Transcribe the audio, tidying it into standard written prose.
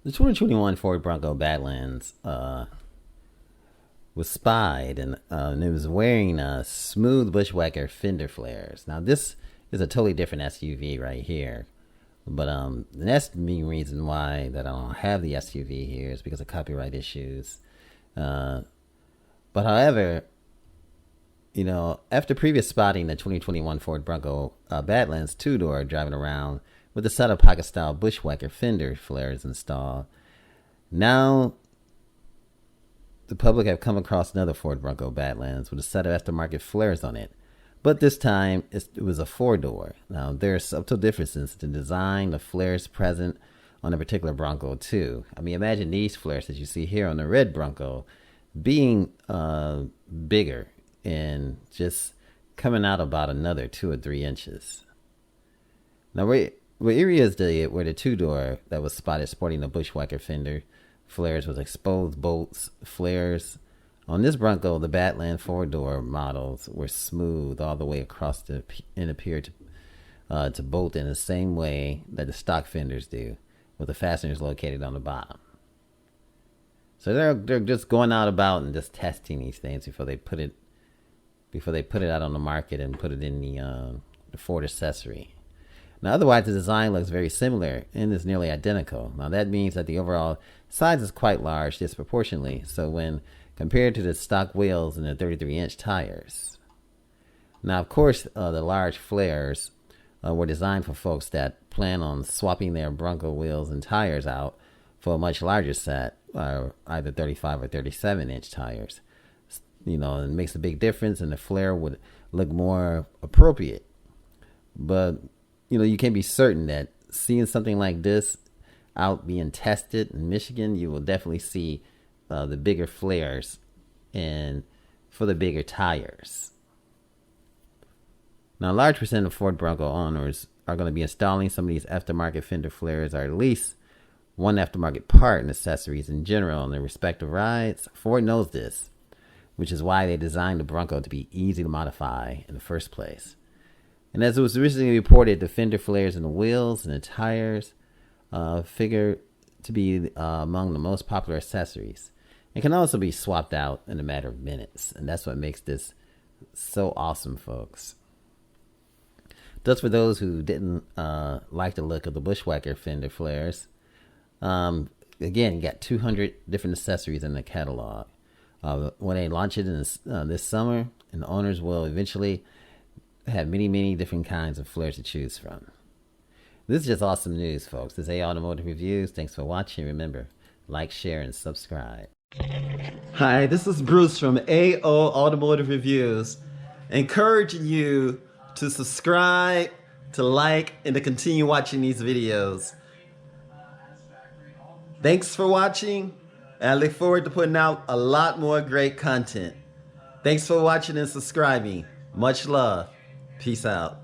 The 2021 Ford Bronco Badlands was spied, and it was wearing smooth Bushwacker fender flares. Now, this is a totally different SUV right here. But the main reason why that I don't have the SUV here is because of copyright issues. Uh, but however, after previous spotting the 2021 Ford Bronco Badlands two-door driving around with a set of pocket-style Bushwacker fender flares installed, now the public have come across another Ford Bronco Badlands with a set of aftermarket flares on it. But this time, it was a four-door. Now, there are subtle differences in the design, the flares present on a particular Bronco, too. I mean, imagine these flares that you see here on the red Bronco being bigger and just coming out about another 2 or 3 inches. Now, where areas where the two-door that was spotted sporting the Bushwacker fender flares was exposed bolts, flares. On this Bronco, the Badlands four-door models were smooth all the way across and appeared to bolt in the same way that the stock fenders do, with the fasteners located on the bottom. So they're just going out about and just testing these things before they put it out on the market and put it in the Ford accessory. Now, otherwise, the design looks very similar and is nearly identical. Now, that means that the overall size is quite large disproportionately. So when compared to the stock wheels and the 33-inch tires. Now, of course, the large flares were designed for folks that plan on swapping their Bronco wheels and tires out for a much larger set, either 35 or 37-inch tires. It makes a big difference, and the flare would look more appropriate. But, you can be certain that seeing something like this out being tested in Michigan, you will definitely see the bigger flares and for the bigger tires. Now, a large percent of Ford Bronco owners are going to be installing some of these aftermarket fender flares, or at least one aftermarket part and accessories in general on their respective rides. Ford knows this, which is why they designed the Bronco to be easy to modify in the first place. And as it was originally reported, the fender flares in the wheels and the tires figure to be among the most popular accessories. It can also be swapped out in a matter of minutes, and that's what makes this so awesome, folks. Just for those who didn't like the look of the Bushwacker fender flares, again, you got 200 different accessories in the catalog. When they launch it this summer, and the owners will eventually have many, many different kinds of flares to choose from. This is just awesome news, folks. This is A Automotive Reviews. Thanks for watching. Remember, like, share, and subscribe. Hi, this is Bruce from AO Automotive Reviews, encouraging you to subscribe, to like, and to continue watching these videos. Thanks for watching, and I look forward to putting out a lot more great content. Thanks for watching and subscribing. Much love. Peace out.